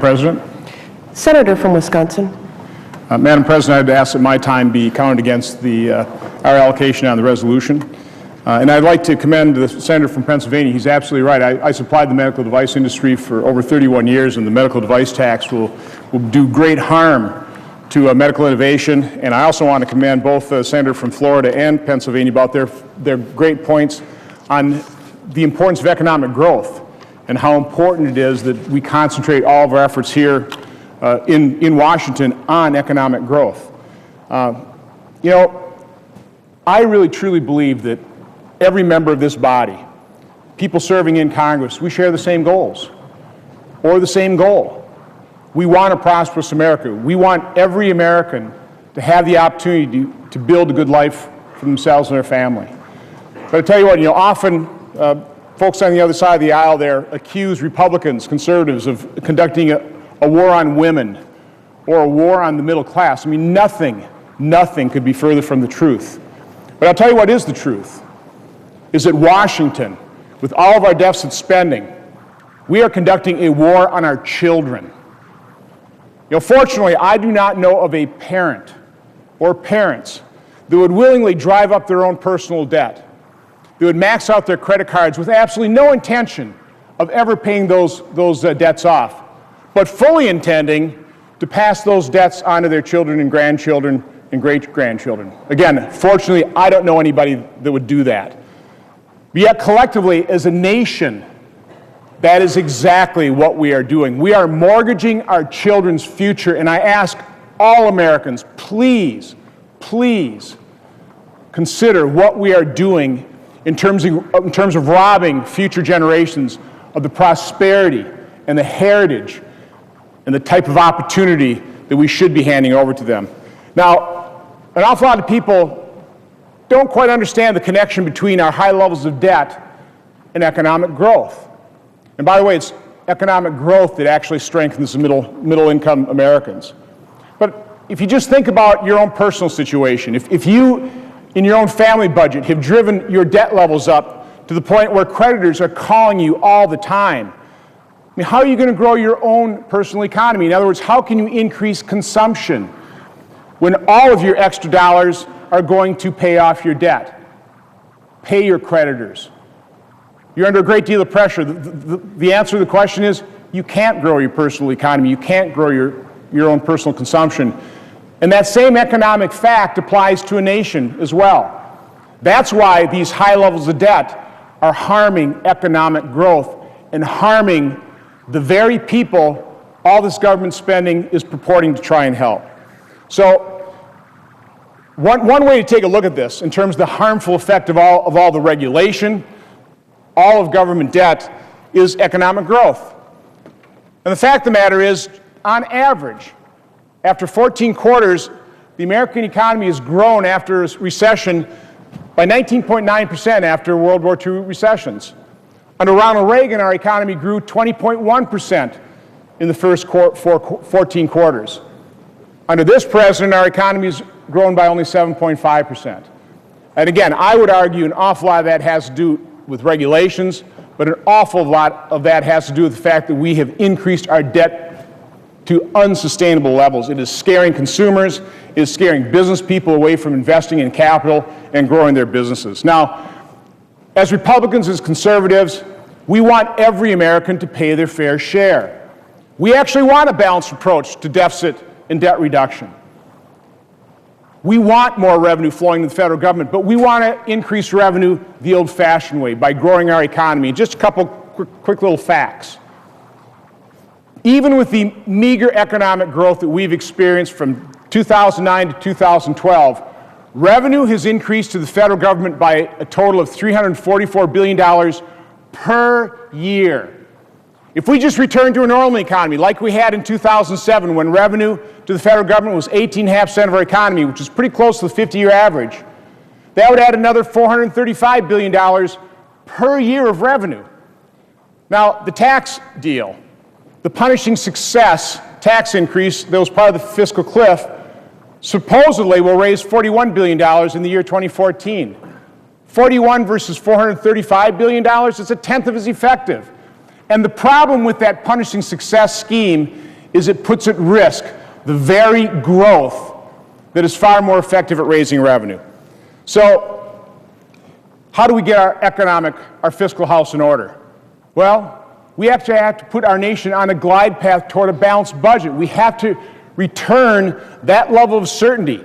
President. Senator from Wisconsin. Madam President, I'd ask that my time be counted against our allocation on the resolution. And I'd like to commend the Senator from Pennsylvania. He's absolutely right. I supplied the medical device industry for over 31 years, and the medical device tax will do great harm to medical innovation. And I also want to commend both the Senator from Florida and Pennsylvania about their great points on the importance of economic growth and how important it is that we concentrate all of our efforts here in Washington on economic growth. You know, I really truly believe that every member of this body, people serving in Congress, we share the same goals or the same goal. We want a prosperous America. We want every American to have the opportunity to build a good life for themselves and their family. But I tell you what, you know, often folks on the other side of the aisle there accuse Republicans, conservatives, of conducting a war on women or a war on the middle class. I mean, nothing could be further from the truth. But I'll tell you what is the truth, is that Washington, with all of our deficit spending, we are conducting a war on our children. You know, fortunately, I do not know of a parent or parents that would willingly drive up their own personal debt, that would max out their credit cards with absolutely no intention of ever paying those debts off, but fully intending to pass those debts on to their children and grandchildren and great-grandchildren. Again, fortunately, I don't know anybody that would do that. But yet, collectively, as a nation, that is exactly what we are doing. We are mortgaging our children's future, and I ask all Americans, please, please consider what we are doing in terms of robbing future generations of the prosperity and the heritage and the type of opportunity that we should be handing over to them. Now, an awful lot of people don't quite understand the connection between our high levels of debt and economic growth. And by the way, it's economic growth that actually strengthens the middle-income Americans. But if you just think about your own personal situation, if you, in your own family budget, have driven your debt levels up to the point where creditors are calling you all the time, I mean, how are you going to grow your own personal economy? In other words, how can you increase consumption when all of your extra dollars are going to pay off your debt, pay your creditors? You're under a great deal of pressure. The answer to the question is you can't grow your personal economy. You can't grow your own personal consumption. And that same economic fact applies to a nation as well. That's why these high levels of debt are harming economic growth and harming the very people all this government spending is purporting to try and help. So one way to take a look at this in terms of the harmful effect of all the regulation, all of government debt, is economic growth. And the fact of the matter is, on average, after 14 quarters, the American economy has grown after a recession by 19.9% after World War II recessions. Under Ronald Reagan, our economy grew 20.1% in the first 14 quarters. Under this president, our economy has grown by only 7.5%. And again, I would argue an awful lot of that has to do with regulations, but an awful lot of that has to do with the fact that we have increased our debt to unsustainable levels. It is scaring consumers, it is scaring business people away from investing in capital and growing their businesses. Now, as Republicans, as conservatives, we want every American to pay their fair share. We actually want a balanced approach to deficit and debt reduction. We want more revenue flowing to the federal government, but we want to increase revenue the old-fashioned way, by growing our economy. Just a couple quick little facts. Even with the meager economic growth that we've experienced from 2009 to 2012, revenue has increased to the federal government by a total of $344 billion per year. If we just return to a normal economy like we had in 2007, when revenue to the federal government was 18.5% of our economy, which is pretty close to the 50-year average, that would add another $435 billion per year of revenue. Now, the tax deal, the punishing success tax increase that was part of the fiscal cliff, supposedly will raise $41 billion in the year 2014. 41 versus $435 billion, it's a tenth of as effective. And the problem with that punishing success scheme is it puts at risk the very growth that is far more effective at raising revenue. So how do we get our fiscal house in order? Well, we actually have to put our nation on a glide path toward a balanced budget. We have to return that level of certainty.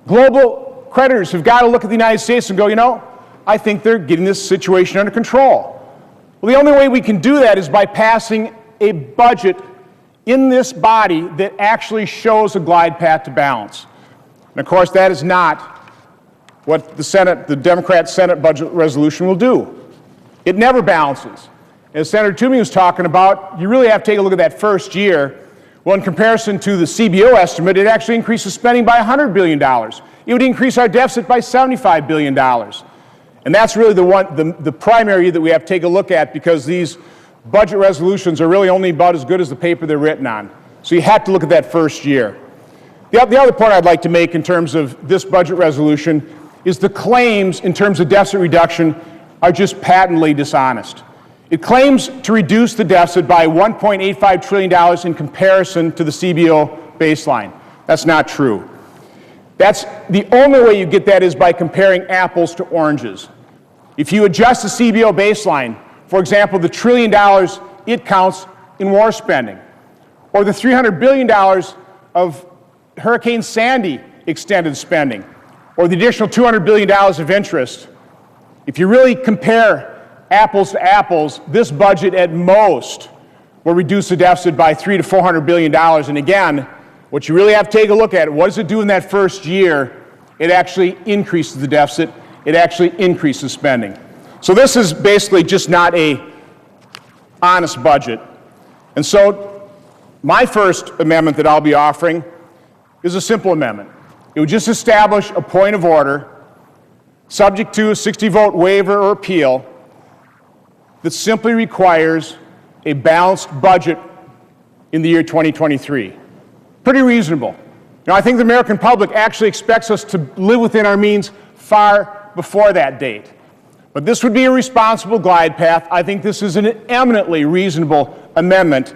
Global creditors have got to look at the United States and go, you know, I think they're getting this situation under control. Well, the only way we can do that is by passing a budget in this body that actually shows a glide path to balance. And of course, that is not what the Democrat Senate budget resolution will do. It never balances. As Senator Toomey was talking about, you really have to take a look at that first year. Well, in comparison to the CBO estimate, it actually increases spending by $100 billion. It would increase our deficit by $75 billion. And that's really the primary that we have to take a look at, because these budget resolutions are really only about as good as the paper they're written on. So you have to look at that first year. The other point I'd like to make in terms of this budget resolution is the claims in terms of deficit reduction are just patently dishonest. It claims to reduce the deficit by $1.85 trillion in comparison to the CBO baseline. That's not true. That's the only way you get that is by comparing apples to oranges. If you adjust the CBO baseline, for example, the $1 trillion it counts in war spending, or the $300 billion of Hurricane Sandy extended spending, or the additional $200 billion of interest, if you really compare apples to apples, this budget at most will reduce the deficit by $300 to $400 billion. And again, what you really have to take a look at, what does it do in that first year? It actually increases the deficit. It actually increases spending. So this is basically just not an honest budget. And so my first amendment that I'll be offering is a simple amendment. It would just establish a point of order subject to a 60-vote waiver or appeal that simply requires a balanced budget in the year 2023. Pretty reasonable. Now, I think the American public actually expects us to live within our means far before that date. But this would be a responsible glide path. I think this is an eminently reasonable amendment,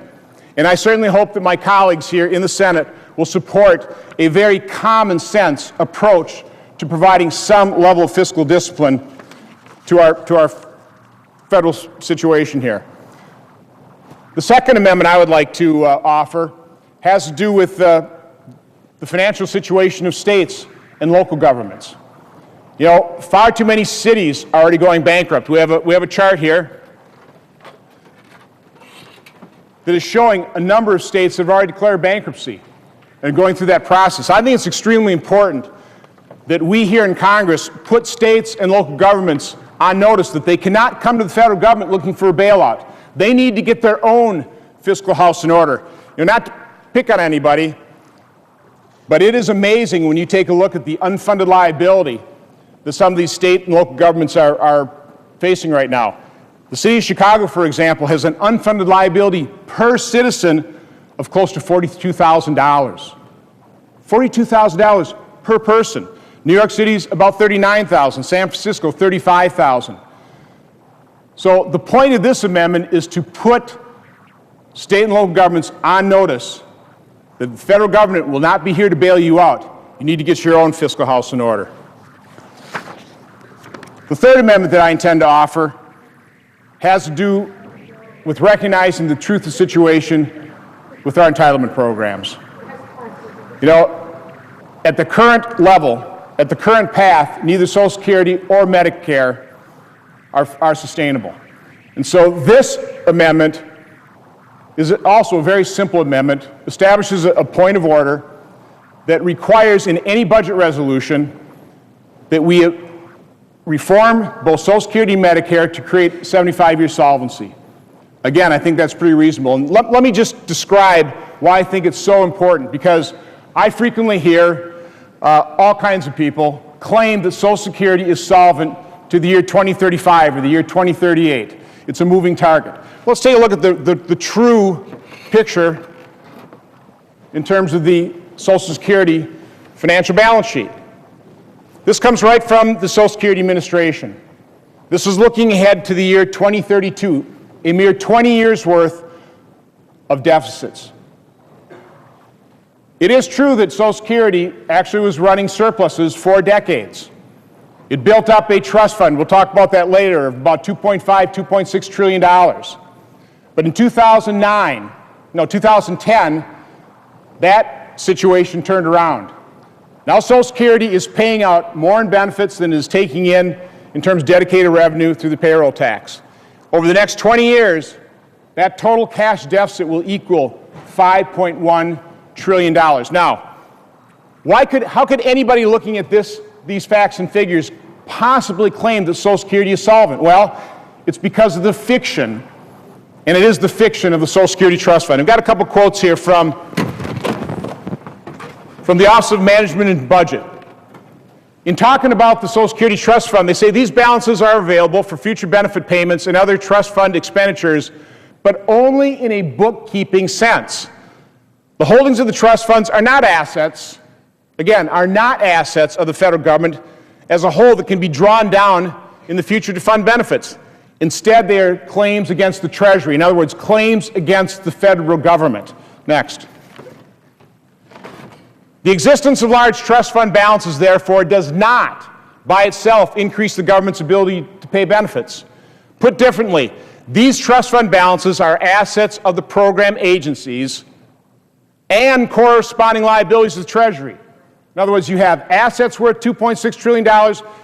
and I certainly hope that my colleagues here in the Senate will support a very common sense approach to providing some level of fiscal discipline to our federal situation here. The second amendment I would like to offer has to do with the financial situation of states and local governments. You know, far too many cities are already going bankrupt. We have a chart here that is showing a number of states that have already declared bankruptcy and going through that process. I think it's extremely important that we here in Congress put states and local governments on notice that they cannot come to the federal government looking for a bailout. They need to get their own fiscal house in order. You know, not to pick on anybody, but it is amazing when you take a look at the unfunded liability that some of these state and local governments are facing right now. The city of Chicago, for example, has an unfunded liability per citizen of close to $42,000. $42,000 per person. New York City's about $39,000, San Francisco $35,000. So the point of this amendment is to put state and local governments on notice that the federal government will not be here to bail you out. You need to get your own fiscal house in order. The third amendment that I intend to offer has to do with recognizing the truth of the situation with our entitlement programs. You know, at the current level, at the current path, neither Social Security or Medicare are sustainable. And so this amendment is also a very simple amendment, establishes a point of order that requires in any budget resolution that we reform both Social Security and Medicare to create 75-year solvency. Again, I think that's pretty reasonable. And let me just describe why I think it's so important, because I frequently hear all kinds of people claim that Social Security is solvent to the year 2035 or the year 2038. It's a moving target. Let's take a look at the true picture in terms of the Social Security financial balance sheet. This comes right from the Social Security Administration. This is looking ahead to the year 2032, a mere 20 years worth of deficits. It is true that Social Security actually was running surpluses for decades. It built up a trust fund, we'll talk about that later, of about $2.6 trillion. But in 2010, that situation turned around. Now Social Security is paying out more in benefits than it is taking in terms of dedicated revenue through the payroll tax. Over the next 20 years, that total cash deficit will equal $5.1 trillion. Now, how could anybody looking at these facts and figures possibly claim that Social Security is solvent? Well, it's because of the fiction, and it is the fiction of the Social Security Trust Fund. I've got a couple quotes here from the Office of Management and Budget. In talking about the Social Security Trust Fund, they say these balances are available for future benefit payments and other trust fund expenditures, but only in a bookkeeping sense. The holdings of the trust funds are not assets, again, are not assets of the federal government as a whole that can be drawn down in the future to fund benefits. Instead, they are claims against the Treasury. In other words, claims against the federal government. Next. The existence of large trust fund balances, therefore, does not by itself increase the government's ability to pay benefits. Put differently, these trust fund balances are assets of the program agencies and corresponding liabilities of the Treasury. In other words, you have assets worth $2.6 trillion,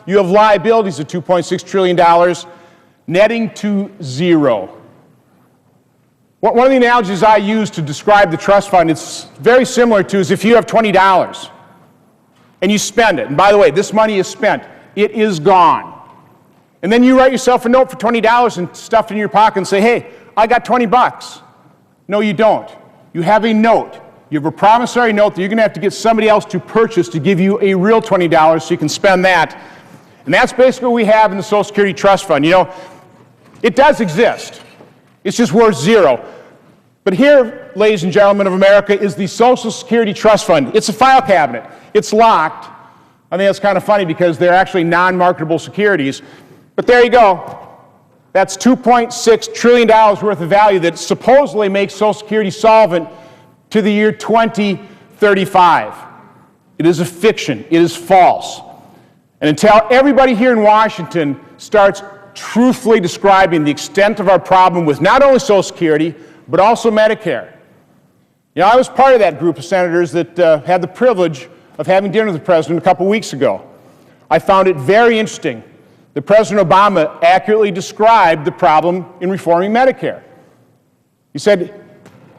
you have liabilities of $2.6 trillion, netting to zero. One of the analogies I use to describe the trust fund, it's very similar to is if you have $20 and you spend it, and by the way, this money is spent, it is gone. And then you write yourself a note for $20 and stuff it in your pocket and say, hey, I got 20 bucks. No, you don't. You have a note. You have a promissory note that you're going to have to get somebody else to purchase to give you a real $20 so you can spend that. And that's basically what we have in the Social Security Trust Fund. You know, it does exist. It's just worth zero. But here, ladies and gentlemen of America, is the Social Security Trust Fund. It's a file cabinet. It's locked. I think that's kind of funny because they're actually non-marketable securities. But there you go. That's $2.6 trillion worth of value that supposedly makes Social Security solvent to the year 2035. It is a fiction. It is false. And until everybody here in Washington starts truthfully describing the extent of our problem with not only Social Security, but also Medicare. You know, I was part of that group of senators that had the privilege of having dinner with the President a couple weeks ago. I found it very interesting that President Obama accurately described the problem in reforming Medicare. He said,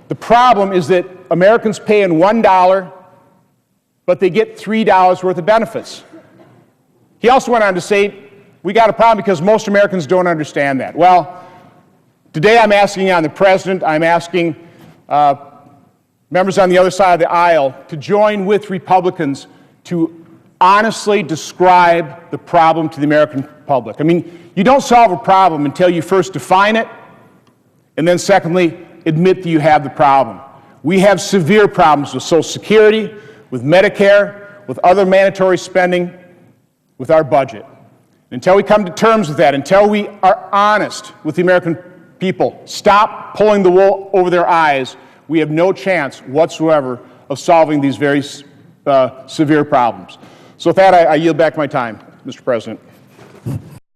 the problem is that Americans pay in $1, but they get $3 worth of benefits. He also went on to say, we got a problem because most Americans don't understand that. Well, today I'm asking on the President, I'm asking members on the other side of the aisle to join with Republicans to honestly describe the problem to the American public. I mean, you don't solve a problem until you first define it, and then secondly, admit that you have the problem. We have severe problems with Social Security, with Medicare, with other mandatory spending, with our budget. Until we come to terms with that, until we are honest with the American people, stop pulling the wool over their eyes, we have no chance whatsoever of solving these very severe problems. So with that, I yield back my time, Mr. President.